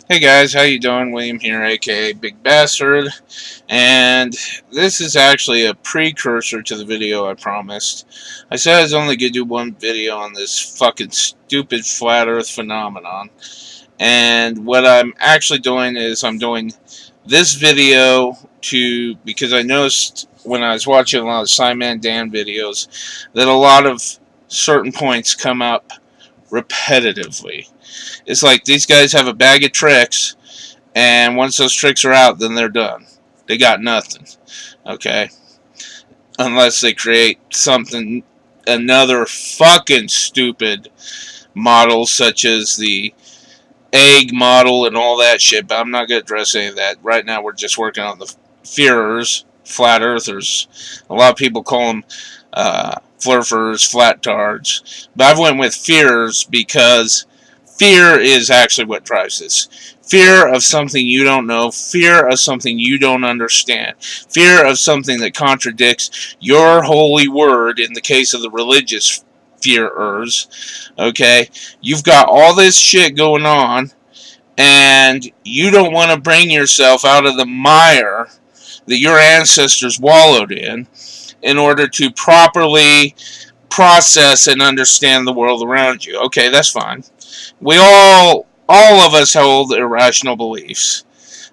Hey guys, how you doing? William here, aka Big Bastard, and this is actually a precursor to the video I promised. I said I was only going to do one video on this fucking stupid flat earth phenomenon, and what I'm actually doing is I'm doing this video because I noticed when I was watching a lot of Simon Dan videos that a lot of certain points come up repetitively. It's like these guys have a bag of tricks, and once those tricks are out, then they're done. They got nothing. Okay? Unless they create something, another fucking stupid model, such as the egg model and all that shit, but I'm not going to address any of that. Right now, we're just working on the fearers, flat earthers. A lot of people call them flurfers, flat tards. But I've went with fearers because fear is actually what drives this. Fear of something you don't know. Fear of something you don't understand. Fear of something that contradicts your holy word in the case of the religious fearers. Okay? You've got all this shit going on, and you don't want to bring yourself out of the mire that your ancestors wallowed in order to properly process and understand the world around you. Okay, that's fine. We all of us hold irrational beliefs.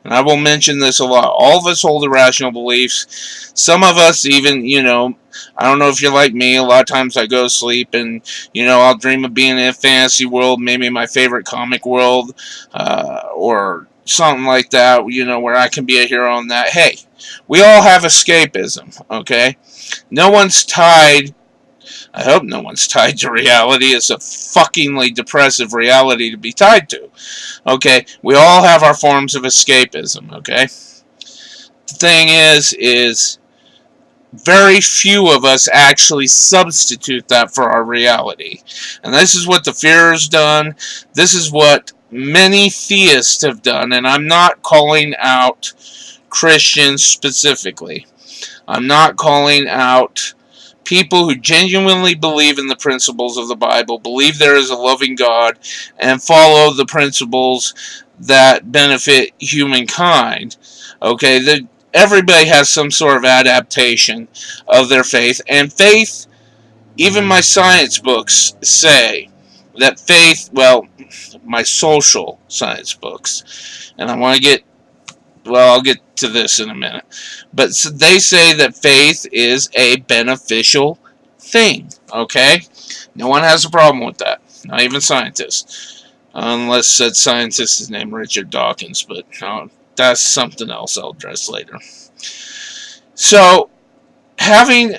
And I will mention this a lot. All of us hold irrational beliefs. Some of us even, I don't know if you're like me. A lot of times I go to sleep and, I'll dream of being in a fantasy world, maybe my favorite comic world, or something like that, where I can be a hero on that. Hey, we all have escapism, okay? No one's tied. I hope no one's tied to reality. It's a fuckingly depressive reality to be tied to. Okay, we all have our forms of escapism, okay? The thing is very few of us actually substitute that for our reality. And this is what the Führer's done. This is what many theists have done, and I'm not calling out Christians specifically. I'm not calling out people who genuinely believe in the principles of the Bible, believe there is a loving God, and follow the principles that benefit humankind. Okay, everybody has some sort of adaptation of their faith, and faith, even my science books say that faith, well, my social science books, and I want to get, well, I'll get to this in a minute. But they say that faith is a beneficial thing, okay? No one has a problem with that. Not even scientists. Unless that scientist is named Richard Dawkins, but no, that's something else I'll address later. So, having,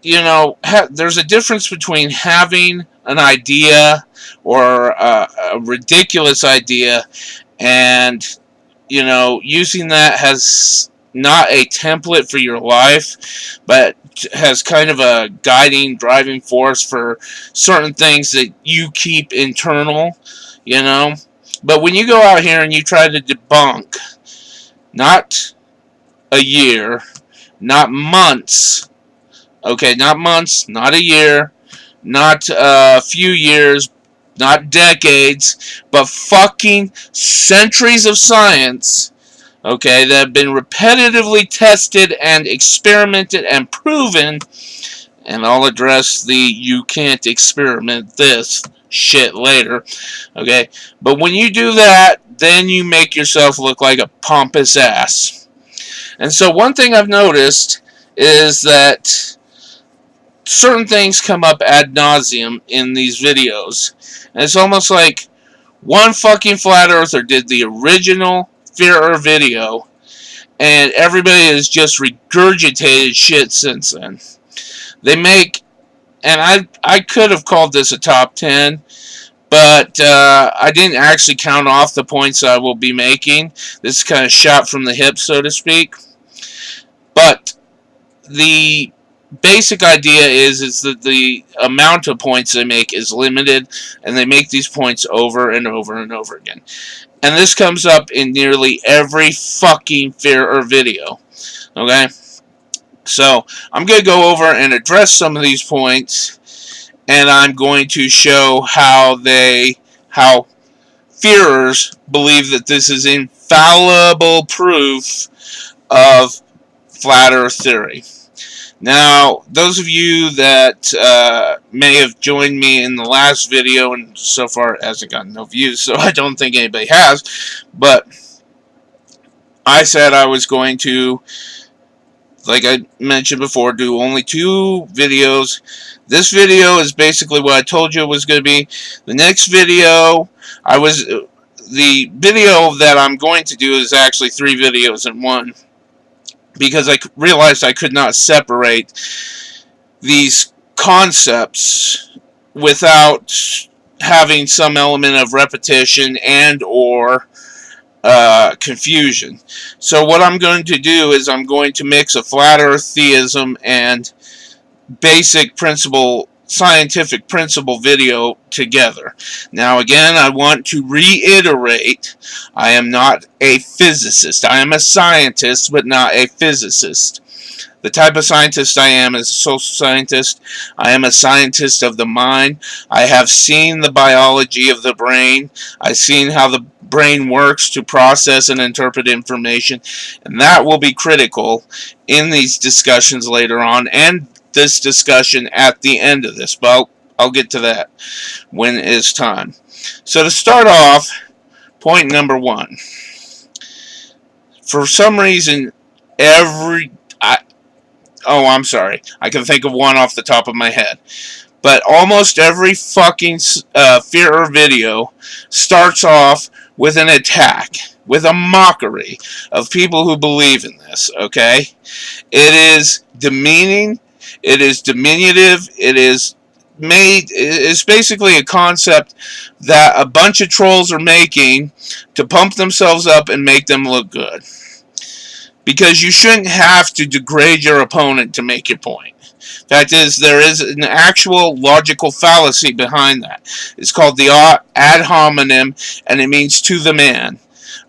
there's a difference between having an idea or a ridiculous idea and using that has not a template for your life, but has kind of a guiding, driving force for certain things that you keep internal, But when you go out here and you try to debunk, not a year, not months, okay, not months, not a year, not a few years, not decades, but fucking centuries of science, okay, that have been repetitively tested and experimented and proven, and I'll address the you can't experiment this shit later, okay, but when you do that, then you make yourself look like a pompous ass. And so one thing I've noticed is that certain things come up ad nauseum in these videos. And it's almost like one fucking flat earther did the original Fear video, and everybody has just regurgitated shit since then. They make, and I could have called this a top 10, but I didn't actually count off the points I will be making. This is kind of shot from the hip, so to speak. But the basic idea is that the amount of points they make is limited, and they make these points over and over and over again. And this comes up in nearly every fucking Fear video. Okay? So, I'm going to go over and address some of these points, and I'm going to show how fearers believe that this is infallible proof of flat earth theory. Now, those of you that may have joined me in the last video, and so far it hasn't gotten no views, so I don't think anybody has, but I said I was going to, like I mentioned before, do only 2 videos. This video is basically what I told you it was going to be. The next video, the video that I'm going to do is actually 3 videos in one, because I realized I could not separate these concepts without having some element of repetition and or confusion. So what I'm going to do is I'm going to mix a flat earth theism and basic principle, scientific principle video together. Now again, I want to reiterate, I am not a physicist. I am a scientist, but not a physicist. The type of scientist I am is a social scientist. I am a scientist of the mind. I have seen the biology of the brain. I've seen how the brain works to process and interpret information, and that will be critical in these discussions later on, and this discussion at the end of this, but I'll get to that when it's time. So to start off, point number 1. For some reason, I'm sorry, I can think of one off the top of my head, but almost every fucking fear video starts off with an attack, with a mockery of people who believe in this, okay? It is demeaning. It is diminutive. It's basically a concept that a bunch of trolls are making to pump themselves up and make them look good. Because you shouldn't have to degrade your opponent to make your point. Fact is, there is an actual logical fallacy behind that. It's called the ad hominem, and it means to the man.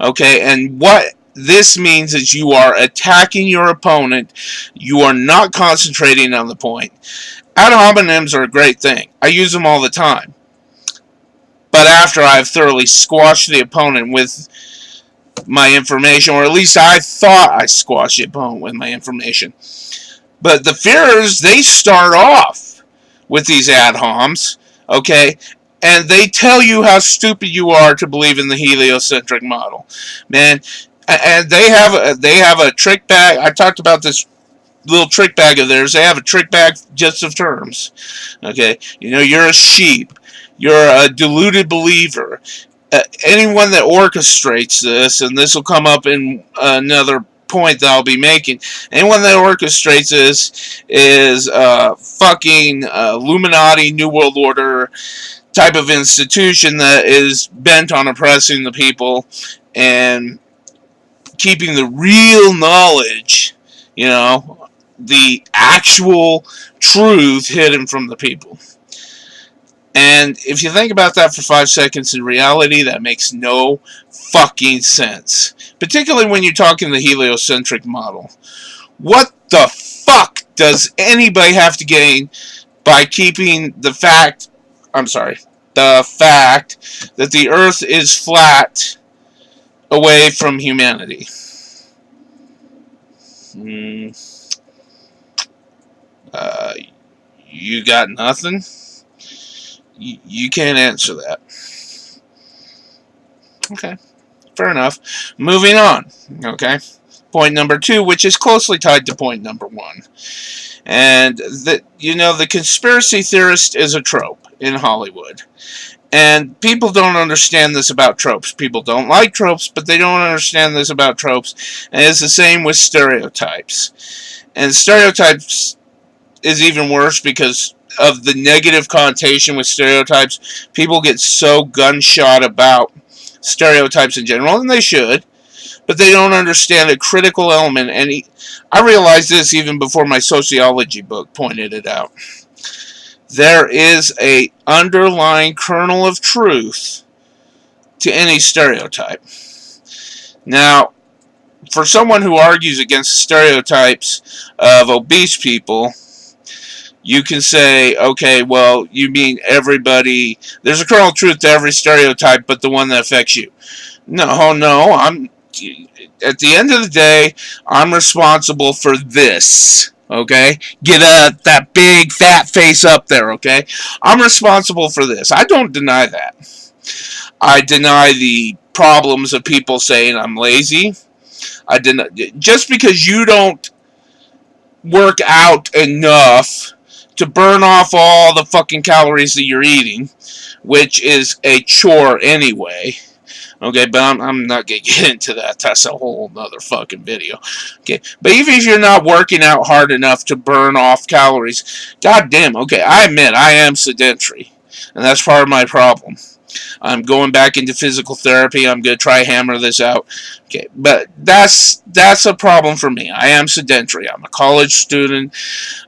Okay, and what this means is you are attacking your opponent. You are not concentrating on the point. Ad hominems are a great thing. I use them all the time. But after I've thoroughly squashed the opponent with my information, or at least I thought I squashed the opponent with my information. But the fearers, they start off with these ad homs, okay, and they tell you how stupid you are to believe in the heliocentric model, man. And they have a trick bag. I talked about this little trick bag of theirs. They have a trick bag just of terms, okay. You know, you're a sheep. You're a deluded believer. Anyone that orchestrates this, and this will come up in another point that I'll be making, anyone that orchestrates this is fucking Illuminati, New World Order type of institution that is bent on oppressing the people and keeping the real knowledge, you know, the actual truth hidden from the people. And if you think about that for 5 seconds, in reality, that makes no fucking sense. Particularly when you're talking the heliocentric model. What the fuck does anybody have to gain by keeping the fact that the Earth is flat away from humanity? You got nothing? You can't answer that. Okay, fair enough. Moving on, okay? Point number 2, which is closely tied to point number 1. And, the conspiracy theorist is a trope in Hollywood. And people don't understand this about tropes. People don't like tropes, but they don't understand this about tropes. And it's the same with stereotypes. And stereotypes is even worse because of the negative connotation with stereotypes. People get so gunshot about stereotypes in general, and they should, but they don't understand a critical element. And I realized this even before my sociology book pointed it out. There is a underlying kernel of truth to any stereotype. Now, for someone who argues against stereotypes of obese people, you can say, okay, well, you mean everybody, there's a kernel of truth to every stereotype, but the one that affects you. No, at the end of the day, I'm responsible for this. Okay? Get that big fat face up there, okay? I'm responsible for this. I don't deny that. I deny the problems of people saying I'm lazy. I deny, just because you don't work out enough to burn off all the fucking calories that you're eating, which is a chore anyway. Okay, but I'm not going to get into that. That's a whole other fucking video. Okay, but even if you're not working out hard enough to burn off calories, goddamn, okay, I admit I am sedentary, and that's part of my problem. I'm going back into physical therapy. I'm going to try hammer this out. Okay, but that's a problem for me. I am sedentary. I'm a college student.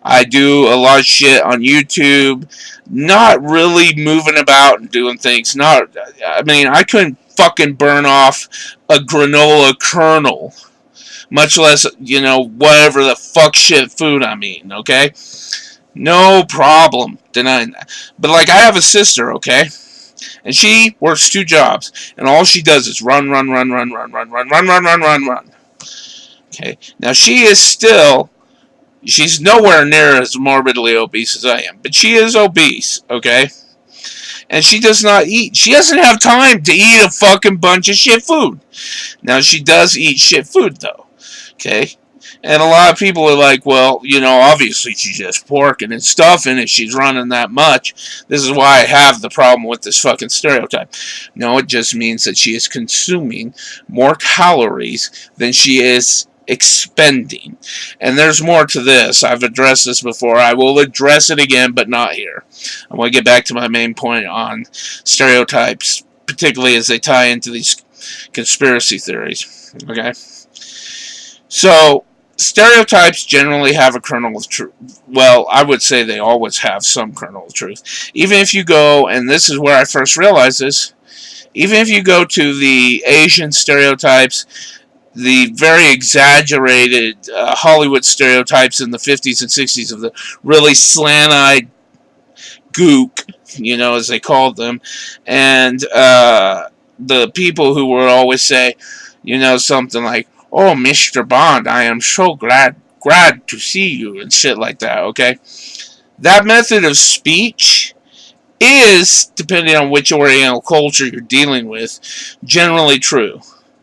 I do a lot of shit on YouTube. Not really moving about and doing things. I mean, I couldn't fucking burn off a granola kernel. Much less, whatever the fuck shit food I'm eating, okay? No problem denying that. But, like, I have a sister, okay? And she works 2 jobs. And all she does is run. Okay? Now, she's nowhere near as morbidly obese as I am. But she is obese, okay? And she does not eat. She doesn't have time to eat a fucking bunch of shit food. Now, she does eat shit food, though. Okay? And a lot of people are like, well, obviously she's just pork and it's stuff in it. She's running that much. This is why I have the problem with this fucking stereotype. No, it just means that she is consuming more calories than she is expending. And there's more to this. I've addressed this before. I will address it again, but not here. I want to get back to my main point on stereotypes, particularly as they tie into these conspiracy theories. Okay? So, stereotypes generally have a kernel of truth. Well, I would say they always have some kernel of truth. Even if you go, and this is where I first realized this, even if you go to the Asian stereotypes, the very exaggerated Hollywood stereotypes in the 50s and 60s of the really slant-eyed gook, as they called them, and the people who would always say, something like, "Oh, Mr. Bond, I am so glad to see you," and shit like that, okay? That method of speech is, depending on which Oriental culture you're dealing with, generally true.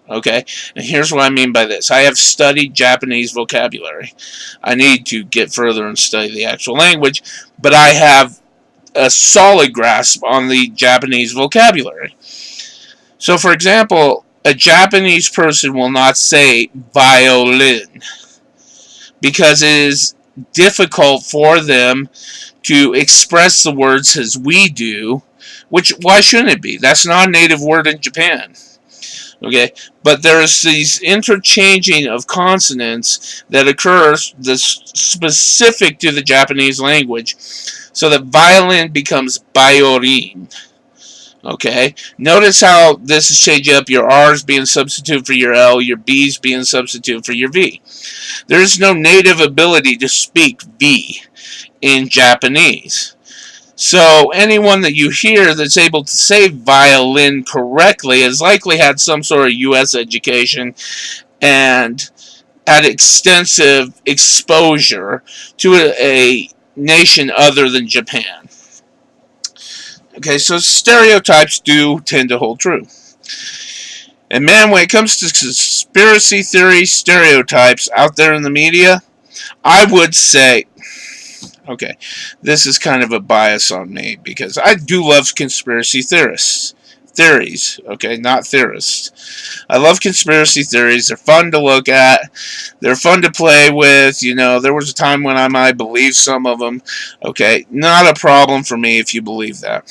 Okay? And here's what I mean by this. I have studied Japanese vocabulary. I need to get further and study the actual language, but I have a solid grasp on the Japanese vocabulary. So, for example, a Japanese person will not say violin because it is difficult for them to express the words as we do, which, why shouldn't it be? That's not a native word in Japan. Okay, but there's these interchanging of consonants that occurs that's specific to the Japanese language, so that violin becomes biorin. Okay, notice how this is changing up your R's being substituted for your L, your B's being substituted for your V. There is no native ability to speak V in Japanese. So anyone that you hear that's able to say violin correctly has likely had some sort of U.S. education and had extensive exposure to a nation other than Japan. Okay, so stereotypes do tend to hold true. And man, when it comes to conspiracy theory stereotypes out there in the media, I would say, okay, this is kind of a bias on me because I do love conspiracy theories, okay, not theorists. I love conspiracy theories. They're fun to look at. They're fun to play with. There was a time when I might believe some of them. Okay, not a problem for me if you believe that.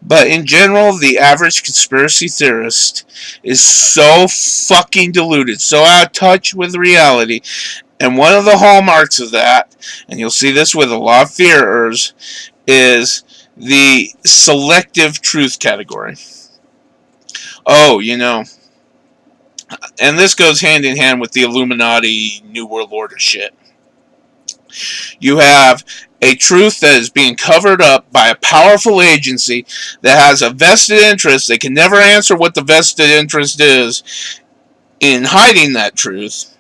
But in general, the average conspiracy theorist is so fucking deluded, so out of touch with reality. And one of the hallmarks of that, and you'll see this with a lot of fearers, is the selective truth category. Oh, and this goes hand in hand with the Illuminati New World Order shit. You have a truth that is being covered up by a powerful agency that has a vested interest. They can never answer what the vested interest is in hiding that truth,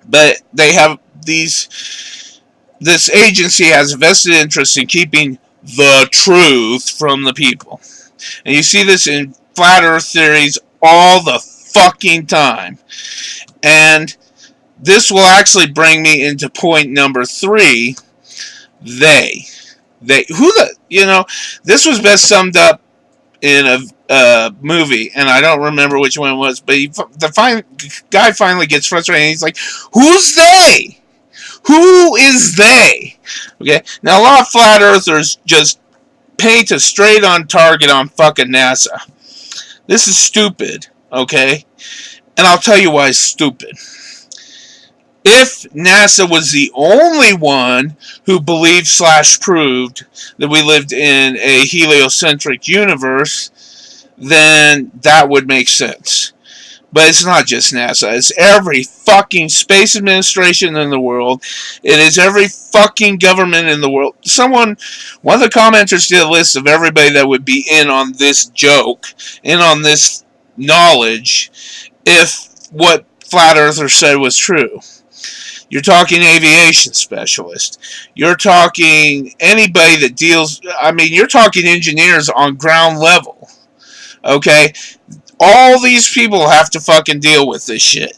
but they have this agency has a vested interest in keeping the truth from the people. And you see this in flat earth theories all the fucking time. And this will actually bring me into point number 3. They this was best summed up in a movie, and I don't remember which one it was, but guy finally gets frustrated, and he's like, who's they? Who is they? Okay, now a lot of flat earthers just paint a straight on target on fucking NASA. This is stupid, okay? And I'll tell you why it's stupid. If NASA was the only one who believed / proved that we lived in a heliocentric universe, then that would make sense. But it's not just NASA. It's every fucking space administration in the world. It is every fucking government in the world. One of the commenters did a list of everybody that would be in on this joke, in on this knowledge, if what flat earthers said was true. You're talking aviation specialists. You're talking anybody that deals... you're talking engineers on ground level. Okay? All these people have to fucking deal with this shit.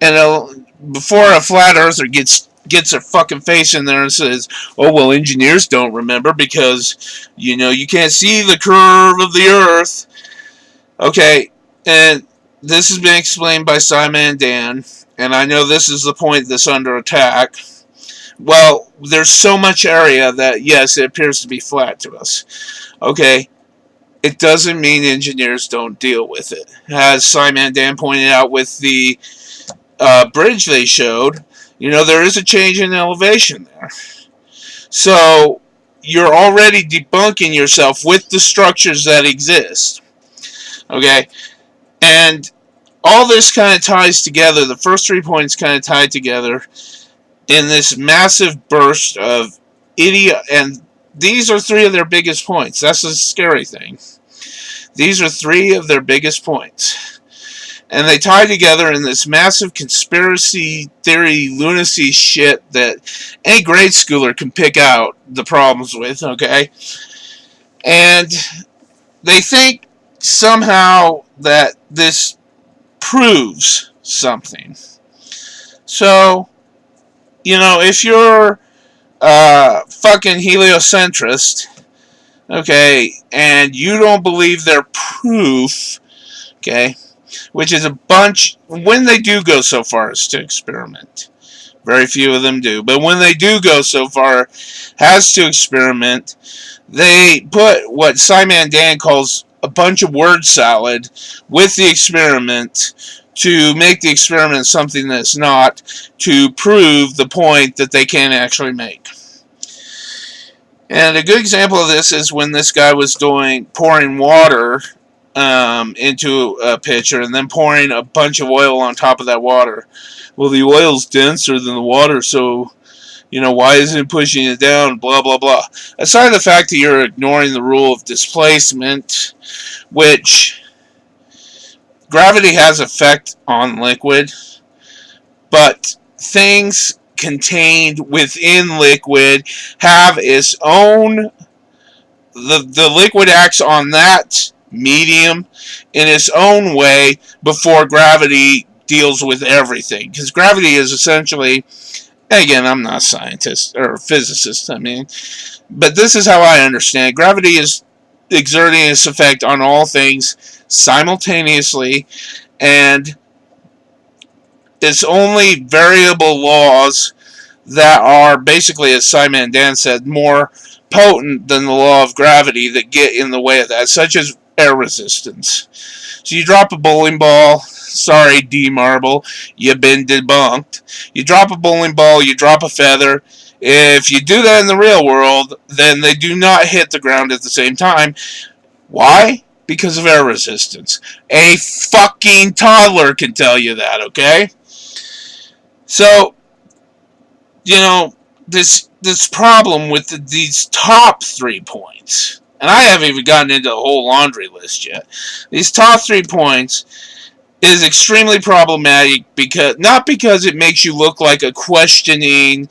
And before a flat earther gets their fucking face in there and says, oh, well, engineers don't remember because, you can't see the curve of the earth. Okay, and this has been explained by Simon and Dan, and I know this is the point that's under attack. Well, there's so much area that, yes, it appears to be flat to us. Okay, it doesn't mean engineers don't deal with it. As Simon and Dan pointed out with the bridge they showed, there is a change in elevation there. So, you're already debunking yourself with the structures that exist. Okay? And all this kind of ties together. The first 3 points kind of tie together in this massive burst of idiot. And these are 3 of their biggest points. That's the scary thing. These are 3 of their biggest points. And they tie together in this massive conspiracy theory lunacy shit that any grade schooler can pick out the problems with, okay? And they think somehow that this proves something. So, if you're fucking heliocentrist, okay, and you don't believe their proof, okay, which is a bunch, when they do go so far as to experiment. Very few of them do. But when they do go so far as to experiment, they put what Simon and Dan calls a bunch of word salad with the experiment to make the experiment something that's not, to prove the point that they can't actually make. And a good example of this is when this guy was pouring water into a pitcher and then pouring a bunch of oil on top of that water. Well, the oil's denser than the water, so, why isn't it pushing it down? Blah, blah, blah. Aside the fact that you're ignoring the rule of displacement, which gravity has effect on liquid, but things contained within liquid have its own... The liquid acts on that medium in its own way before gravity deals with everything. Because gravity is essentially... Again, I'm not a scientist or a physicist, but this is how I understand it. Gravity is exerting its effect on all things simultaneously, and it's only variable laws that are basically, as Simon and Dan said, more potent than the law of gravity that get in the way of that, such as air resistance. So you drop a bowling ball, sorry D-Marble, you've been debunked. You drop a bowling ball, you drop a feather. If you do that in the real world, then they do not hit the ground at the same time. Why? Because of air resistance. A fucking toddler can tell you that, okay? So, this problem with these top 3 points. And I haven't even gotten into the whole laundry list yet. These top 3 points is extremely problematic, because not because it makes you look like a questioning,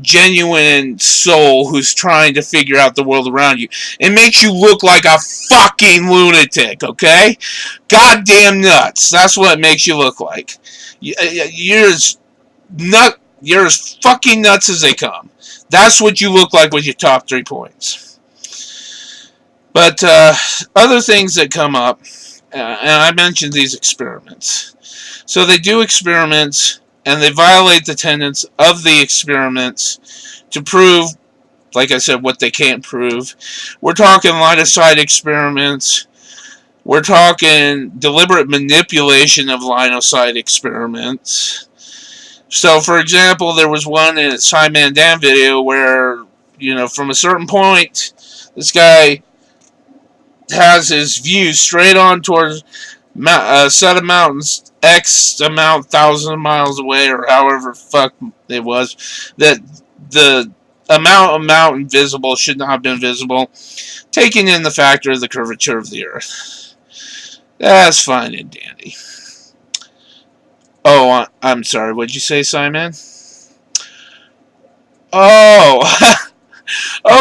genuine soul who's trying to figure out the world around you. It makes you look like a fucking lunatic, okay? Goddamn nuts. That's what it makes you look like. You're as fucking nuts as they come. That's what you look like with your top 3 points. But other things that come up, and I mentioned these experiments. So they do experiments, and they violate the tenets of the experiments to prove, like I said, what they can't prove. We're talking line-of-sight experiments. We're talking deliberate manipulation of line-of-sight experiments. So, for example, there was one in a Simon Dan video where, from a certain point, this guy has his view straight on towards a set of mountains X amount, thousand miles away, or however fuck it was, that the amount of mountain visible should not have been visible, taking in the factor of the curvature of the Earth. That's fine and dandy. Oh, I'm sorry, what'd you say, Simon? Oh,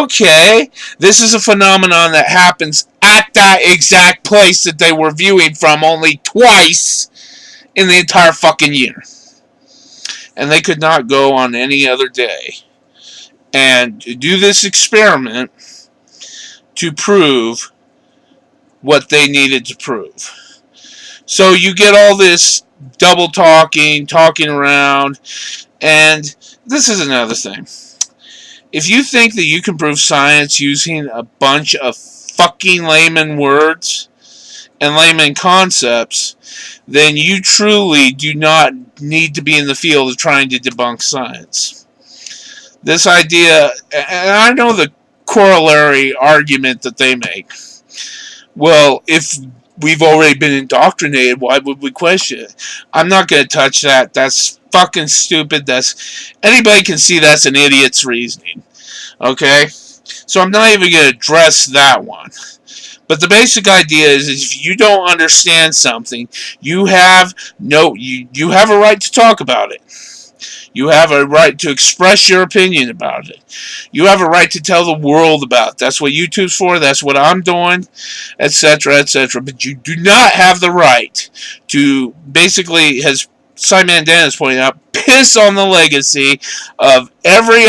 okay. This is a phenomenon that happens at that exact place that they were viewing from only twice in the entire fucking year. And they could not go on any other day and do this experiment to prove what they needed to prove. So you get all this double talking around, and this is another thing. If you think that you can prove science using a bunch of fucking layman words and layman concepts, then you truly do not need to be in the field of trying to debunk science. This idea, and I know the corollary argument that they make. Well, if we've already been indoctrinated, why would we question it? I'm not going to touch that. That's fucking stupid. Anybody can see that's an idiot's reasoning. Okay? So I'm not even going to address that one. But the basic idea is if you don't understand something, you have a right to talk about it. You have a right to express your opinion about it. You have a right to tell the world about it. That's what YouTube's for. That's what I'm doing, etc., etc. But you do not have the right to, basically, as Simon Dan has pointed out, piss on the legacy of every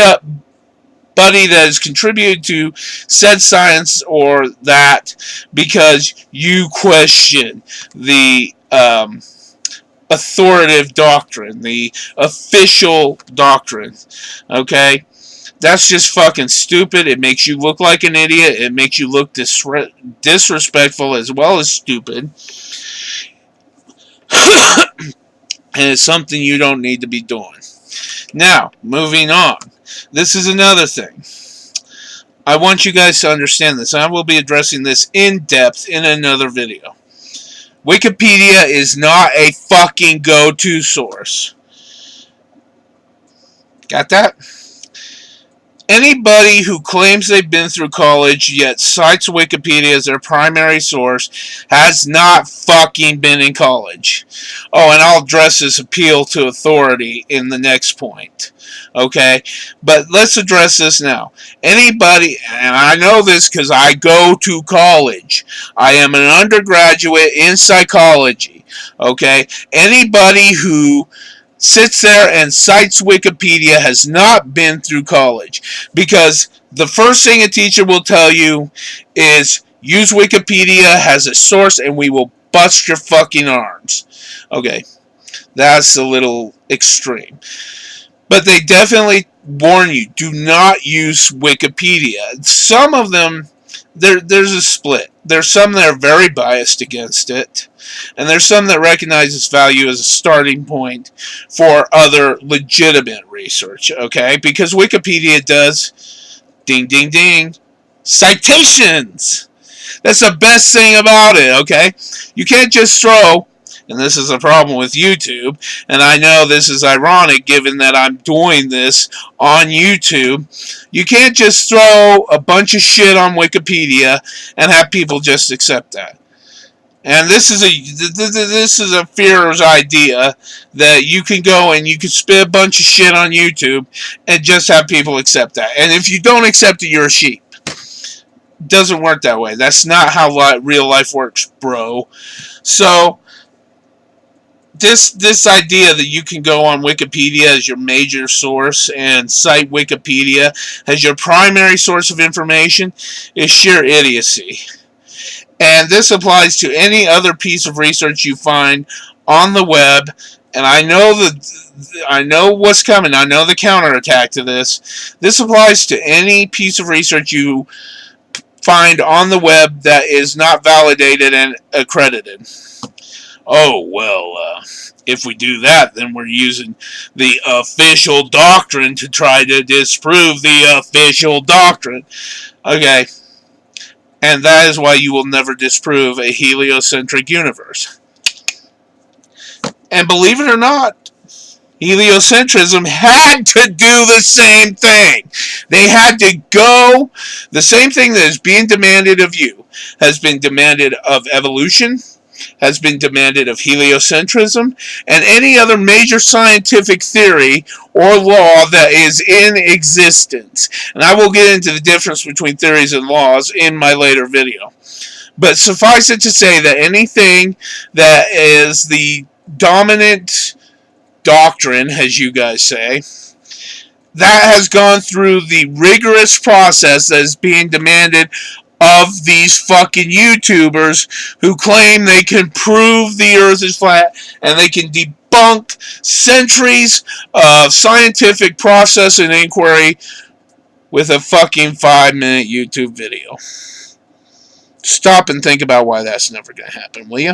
buddy that has contributed to said science or that because you question the authoritative doctrine, the official doctrine. Okay? That's just fucking stupid. It makes you look like an idiot. It makes you look disrespectful as well as stupid. And it's something you don't need to be doing. Now, moving on. This is another thing. I want you guys to understand this. I will be addressing this in depth in another video. Wikipedia is not a fucking go-to source. Got that? Anybody who claims they've been through college yet cites Wikipedia as their primary source has not fucking been in college. Oh, and I'll address this appeal to authority in the next point. Okay? But let's address this now. Anybody, and I know this because I go to college. I am an undergraduate in psychology. Okay? Anybody who sits there and cites Wikipedia has not been through college, because the first thing a teacher will tell you is use Wikipedia as a source and we will bust your fucking arms. Okay, that's a little extreme, but they definitely warn you, do not use Wikipedia. Some of them, there's a split. There's some that are very biased against it, and there's some that recognize its value as a starting point for other legitimate research, okay? Because Wikipedia does, ding, ding, ding, citations. That's the best thing about it, okay? You can't just throw And this is a problem with YouTube. And I know this is ironic given that I'm doing this on YouTube. You can't just throw a bunch of shit on Wikipedia and have people just accept that. And this is a Führer's idea that you can go and you can spit a bunch of shit on YouTube and just have people accept that. And if you don't accept it, you're a sheep. It doesn't work that way. That's not how real life works, bro. So this idea that you can go on Wikipedia as your major source and cite Wikipedia as your primary source of information is sheer idiocy. And this applies to any other piece of research you find on the web. And I know what's coming. I know the counterattack to this. This applies to any piece of research you find on the web that is not validated and accredited. Oh, well, if we do that, then we're using the official doctrine to try to disprove the official doctrine. Okay. And that is why you will never disprove a heliocentric universe. And believe it or not, heliocentrism had to do the same thing. They had to go, the same thing that is being demanded of you has been demanded of evolution, has been demanded of heliocentrism, and any other major scientific theory or law that is in existence. And I will get into the difference between theories and laws in my later video. But suffice it to say that anything that is the dominant doctrine, as you guys say, that has gone through the rigorous process that is being demanded of these fucking YouTubers who claim they can prove the earth is flat and they can debunk centuries of scientific process and inquiry with a fucking 5-minute YouTube video. Stop and think about why that's never going to happen, will you?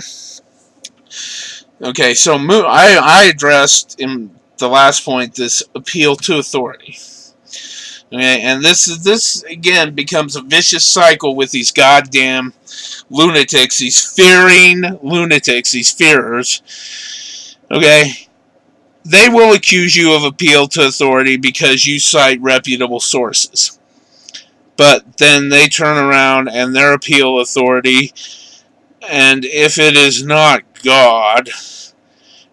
Okay, so I addressed in the last point this appeal to authority. Okay, and this again becomes a vicious cycle with these goddamn lunatics, these fearing lunatics, these fearers. Okay, they will accuse you of appeal to authority because you cite reputable sources. But then they turn around and their appeal authority, and if it is not God,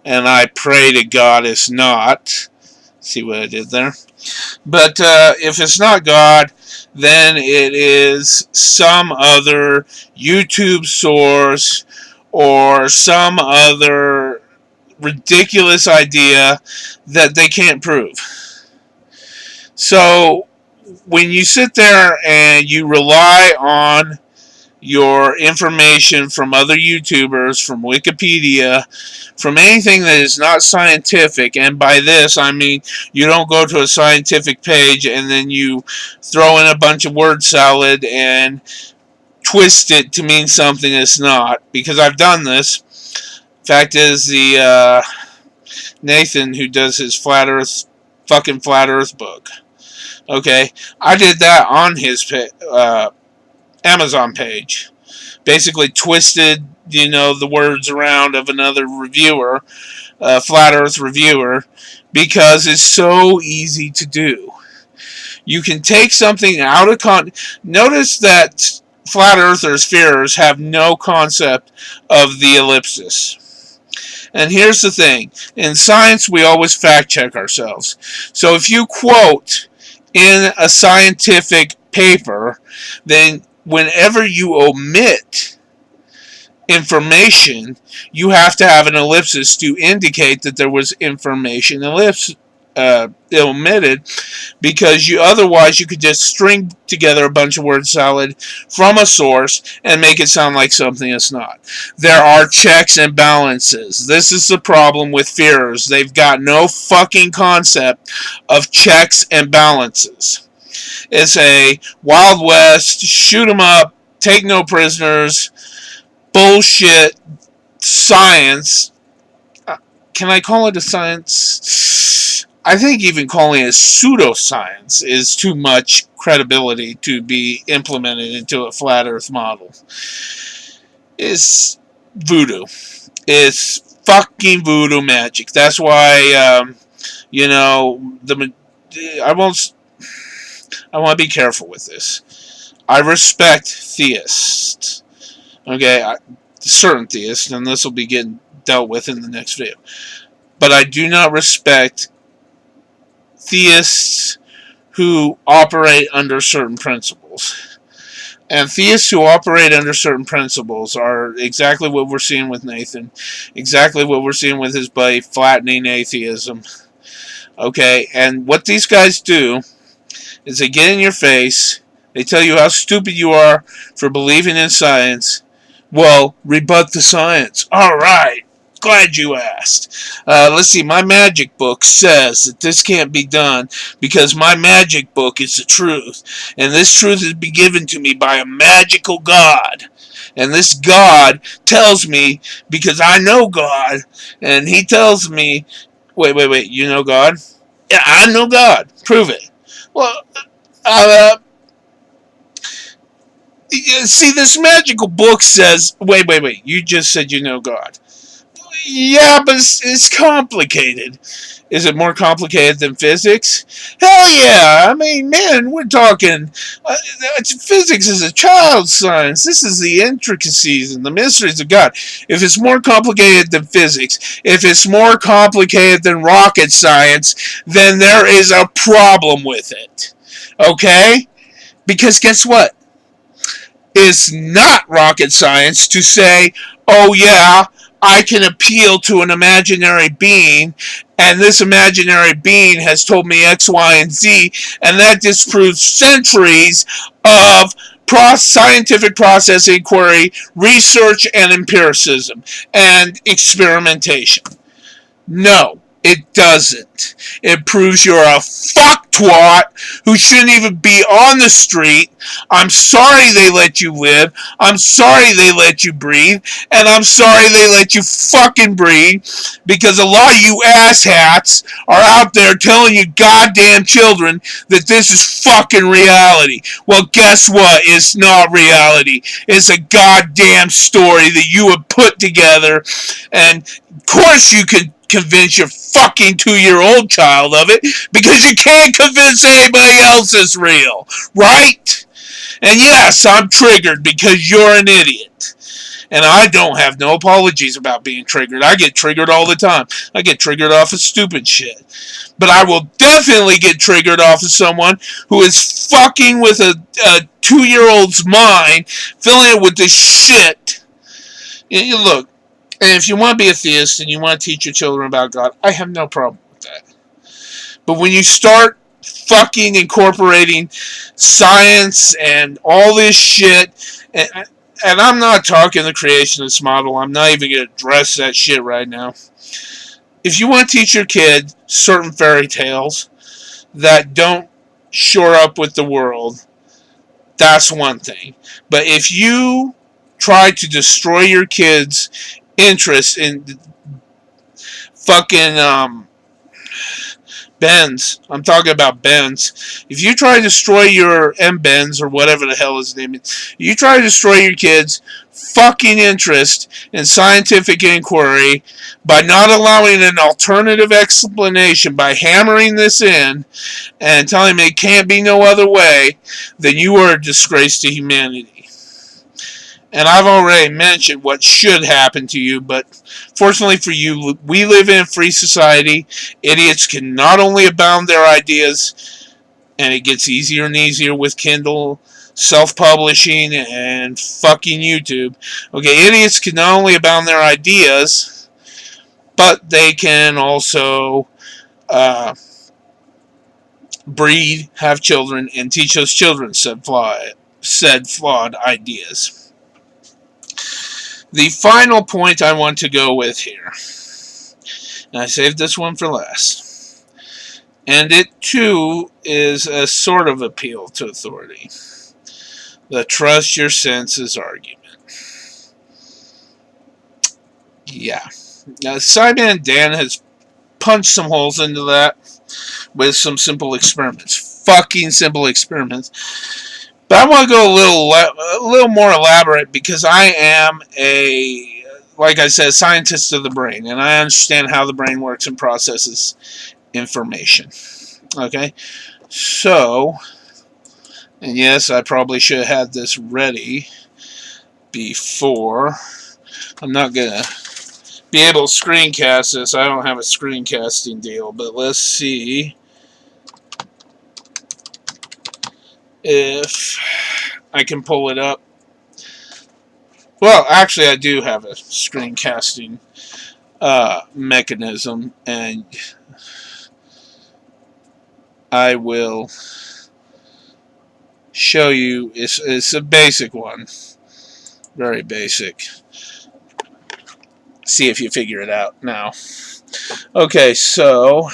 and I pray to God it's not, see what I did there? But if it's not God, then it is some other YouTube source or some other ridiculous idea that they can't prove. So when you sit there and you rely on your information from other YouTubers, from Wikipedia, from anything that is not scientific, and by this I mean you don't go to a scientific page and then you throw in a bunch of word salad and twist it to mean something it's not, because I've done this. Fact is, the Nathan, who does his fucking flat earth book, okay, I did that on his Amazon page. Basically twisted, the words around of another reviewer, flat earth reviewer, because it's so easy to do. You can take something out of context. Notice that flat earthers, fearers, have no concept of the ellipsis. And here's the thing. In science, we always fact check ourselves. So if you quote in a scientific paper, then whenever you omit information, you have to have an ellipsis to indicate that there was information omitted, because otherwise you could just string together a bunch of word salad from a source and make it sound like something it's not. There are checks and balances. This is the problem with fearers. They've got no fucking concept of checks and balances. It's a Wild West, shoot 'em up, take no prisoners, bullshit science. Can I call it a science? I think even calling it pseudo-science is too much credibility to be implemented into a flat earth model. It's voodoo. It's fucking voodoo magic. That's why, you know, I won't. I want to be careful with this. I respect theists. Okay, certain theists, and this will be getting dealt with in the next video. But I do not respect theists who operate under certain principles. And theists who operate under certain principles are exactly what we're seeing with Nathan. Exactly what we're seeing with his buddy, flattening atheism. Okay, and what these guys do is they get in your face, they tell you how stupid you are for believing in science. Well, rebut the science. Alright, glad you asked. Let's see, my magic book says that this can't be done because my magic book is the truth. And this truth has been given to me by a magical God. And this God tells me, because I know God, and he tells me, wait, you know God? Yeah, I know God. Prove it. Well, see, this magical book says, wait, you just said you know God. Yeah, but it's complicated. Is it more complicated than physics? Hell yeah! I mean, man, we're talking... physics is a child's science. This is the intricacies and the mysteries of God. If it's more complicated than physics, if it's more complicated than rocket science, then there is a problem with it. Okay? Because guess what? It's not rocket science to say, oh yeah, I can appeal to an imaginary being, and this imaginary being has told me X, Y, and Z, and that disproves centuries of scientific process inquiry, research, and empiricism, and experimentation. No, it doesn't. It proves you're a fucktwat who shouldn't even be on the street. I'm sorry they let you live. I'm sorry they let you breathe. And I'm sorry they let you fucking breathe. Because a lot of you asshats are out there telling you goddamn children that this is fucking reality. Well, guess what? It's not reality. It's a goddamn story that you have put together. And of course you can convince your fucking 2-year-old child of it, because you can't convince anybody else it's real, right? And yes, I'm triggered because you're an idiot. And I don't have no apologies about being triggered. I get triggered all the time. I get triggered off of stupid shit. But I will definitely get triggered off of someone who is fucking with a 2-year-old's mind, filling it with this shit. Look, and if you want to be a theist and you want to teach your children about God, I have no problem with that. But when you start fucking incorporating science and all this shit, and I'm not talking the creationist model, I'm not even going to address that shit right now. If you want to teach your kid certain fairy tales that don't shore up with the world, that's one thing. But if you try to destroy your kids' interest in fucking Benz. I'm talking about Benz. If you try to destroy your M-Benz or whatever the hell his name is, you try to destroy your kids' fucking interest in scientific inquiry by not allowing an alternative explanation, by hammering this in and telling them it can't be no other way, then you are a disgrace to humanity. And I've already mentioned what should happen to you, but fortunately for you, we live in a free society. Idiots can not only abound their ideas, and it gets easier and easier with Kindle, self-publishing, and fucking YouTube. Okay, idiots can not only abound their ideas, but they can also breed, have children, and teach those children said flawed ideas. The final point I want to go with here, and I saved this one for last, and it too is a sort of appeal to authority. The trust your senses argument. Yeah. Now, Simon and Dan has punched some holes into that with some simple experiments. Fucking simple experiments. But I want to go a little more elaborate because I am a like I said, scientist of the brain, and I understand how the brain works and processes information. Okay, so, and yes, I probably should have had this ready before. I'm not gonna be able to screencast this. I don't have a screencasting deal, but let's see if I can pull it up. Well, actually, I do have a screencasting mechanism, and I will show you. It's a basic one, very basic. See if you figure it out now. Okay, so,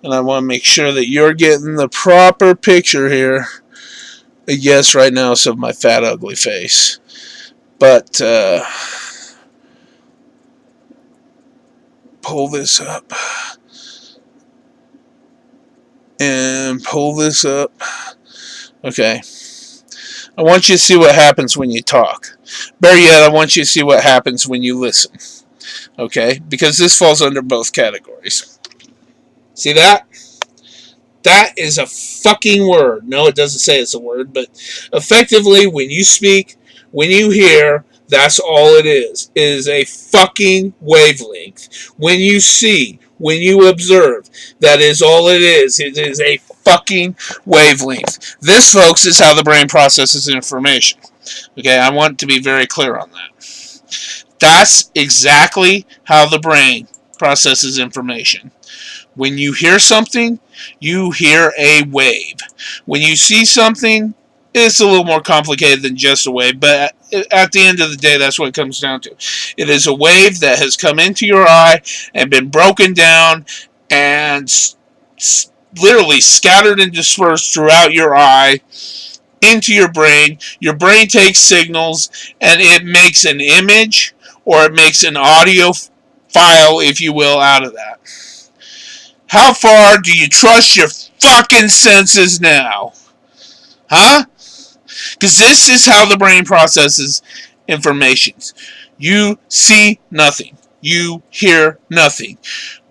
and I want to make sure that you're getting the proper picture here. Yes, right now it's of my fat, ugly face. But, pull this up. And pull this up. Okay. I want you to see what happens when you talk. Better yet, I want you to see what happens when you listen. Okay? Because this falls under both categories. See that? That is a fucking word. No, it doesn't say it's a word, but effectively, when you speak, when you hear, that's all it is. It is a fucking wavelength. When you see, when you observe, that is all it is. It is a fucking wavelength. This, folks, is how the brain processes information. Okay, I want to be very clear on that. That's exactly how the brain processes information. When you hear something, you hear a wave. When you see something, it's a little more complicated than just a wave, but at the end of the day, that's what it comes down to. It is a wave that has come into your eye and been broken down and literally scattered and dispersed throughout your eye into your brain. Your brain takes signals and it makes an image or it makes an audio file, if you will, out of that. How far do you trust your fucking senses now? Huh? Because this is how the brain processes information. You see nothing. You hear nothing.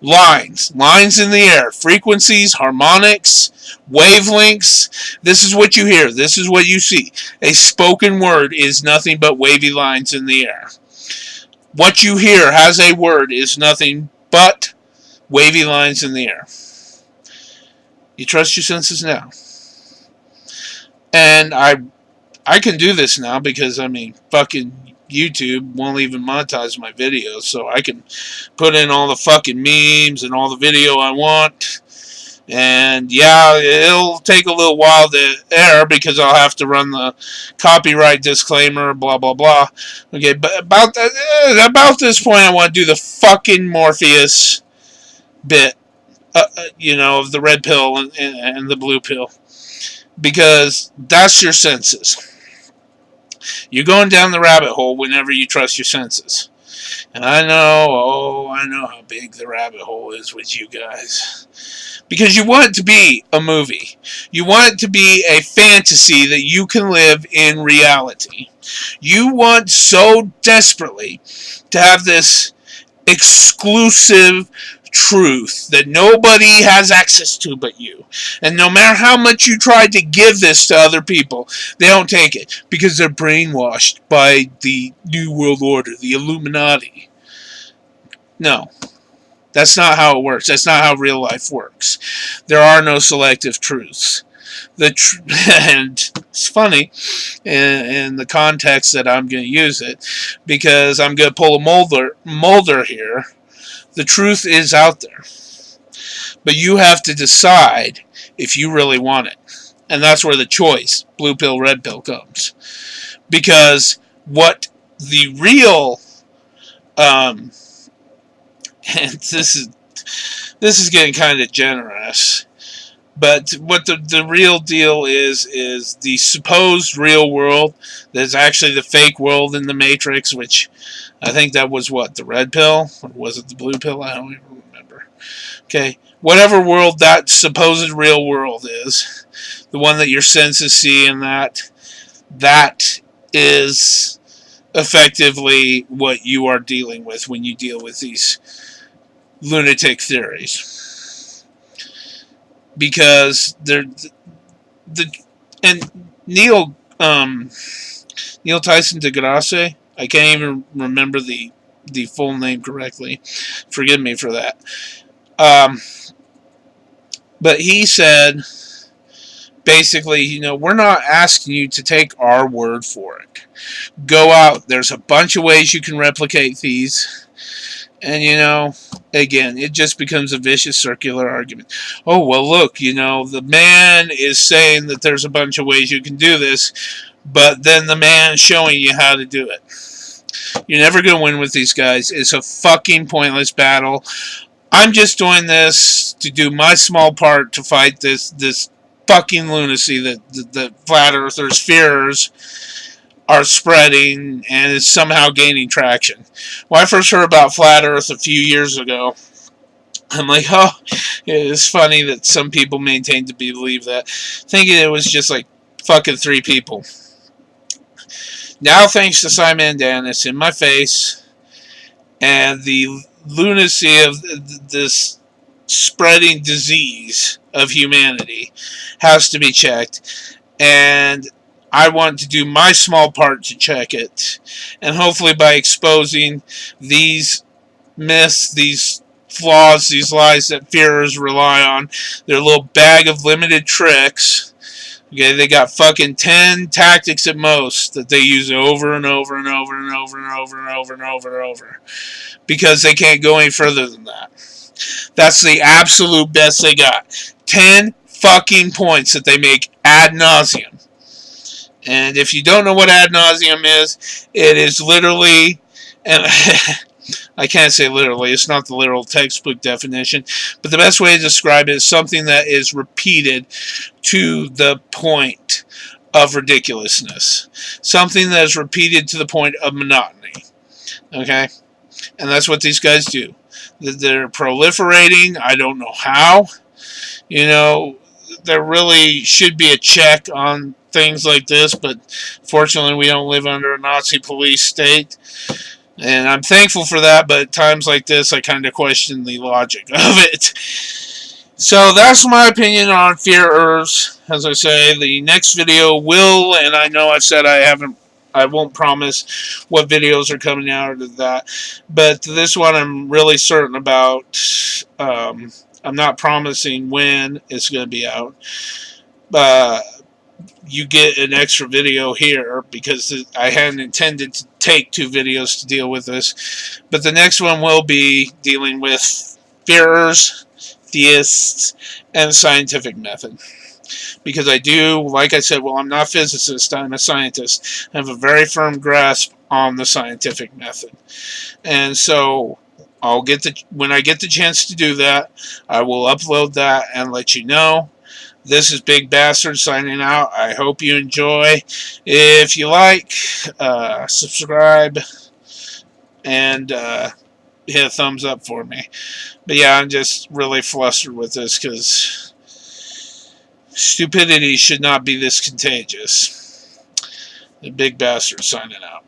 Lines. Lines in the air. Frequencies, harmonics, wavelengths. This is what you hear. This is what you see. A spoken word is nothing but wavy lines in the air. What you hear as a word is nothing but wavy lines in the air. You trust your senses now. And I can do this now because, I mean, fucking YouTube won't even monetize my videos, so I can put in all the fucking memes and all the video I want. And yeah, it'll take a little while to air because I'll have to run the copyright disclaimer, blah, blah, blah. Okay, but about this point, I want to do the fucking Morpheus bit, you know, of the red pill and the blue pill. Because that's your senses. You're going down the rabbit hole whenever you trust your senses. And I know how big the rabbit hole is with you guys. Because you want it to be a movie. You want it to be a fantasy that you can live in reality. You want so desperately to have this exclusive truth that nobody has access to but you. And no matter how much you try to give this to other people, they don't take it because they're brainwashed by the New World Order, the Illuminati. No. That's not how it works. That's not how real life works. There are no selective truths. And it's funny in the context that I'm going to use it, because I'm going to pull a Mulder here. The truth is out there. But you have to decide if you really want it. And that's where the choice, blue pill, red pill, comes. Because what the real... and this is getting kind of generous. But what the real deal is the supposed real world. There's actually the fake world in the Matrix, which I think that was what, the red pill? Or was it the blue pill? I don't even remember. Okay, whatever world that supposed real world is, the one that your senses see, and that is effectively what you are dealing with when you deal with these lunatic theories, because they're the and Neil Tyson DeGrasse. I can't even remember the full name correctly. Forgive me for that. Um, but he said basically, we're not asking you to take our word for it. Go out. There's a bunch of ways you can replicate these. And, again, it just becomes a vicious circular argument. Oh, well, look, the man is saying that there's a bunch of ways you can do this, but then the man's showing you how to do it. You're never going to win with these guys. It's a fucking pointless battle. I'm just doing this to do my small part to fight this fucking lunacy that flat earthers, fearers, are spreading and is somehow gaining traction. When I first heard about flat earth a few years ago, I'm like, oh, it's funny that some people maintain to believe that, thinking it was just like fucking 3 people. Now, thanks to Simon Dan, it's in my face, and the lunacy of this spreading disease of humanity has to be checked, and I want to do my small part to check it, and hopefully by exposing these myths, these flaws, these lies that fearers rely on, their little bag of limited tricks. Okay, they got fucking 10 tactics at most that they use over and over and over and over and over and over and over and over, because they can't go any further than that. That's the absolute best they got. 10 fucking points that they make ad nauseum. And if you don't know what ad nauseum is, it is literally, and I can't say literally, it's not the literal textbook definition, but the best way to describe it is something that is repeated to the point of ridiculousness. Something that is repeated to the point of monotony. Okay? And that's what these guys do. They're proliferating. I don't know how. There really should be a check on things like this, but fortunately we don't live under a Nazi police state. And I'm thankful for that, but at times like this, I kind of question the logic of it. So that's my opinion on fearers. As I say, the next video will, and I know I've said I won't promise what videos are coming out of that, but this one I'm really certain about. I'm not promising when it's going to be out. You get an extra video here because I hadn't intended to take 2 videos to deal with this. But the next one will be dealing with fearers, theists, and the scientific method. Because I do, like I said, well, I'm not a physicist, I'm a scientist. I have a very firm grasp on the scientific method. And so when I get the chance to do that, I will upload that and let you know. This is Big Bastard signing out. I hope you enjoy. If you like, subscribe and hit a thumbs up for me. But yeah, I'm just really flustered with this because stupidity should not be this contagious. The Big Bastard signing out.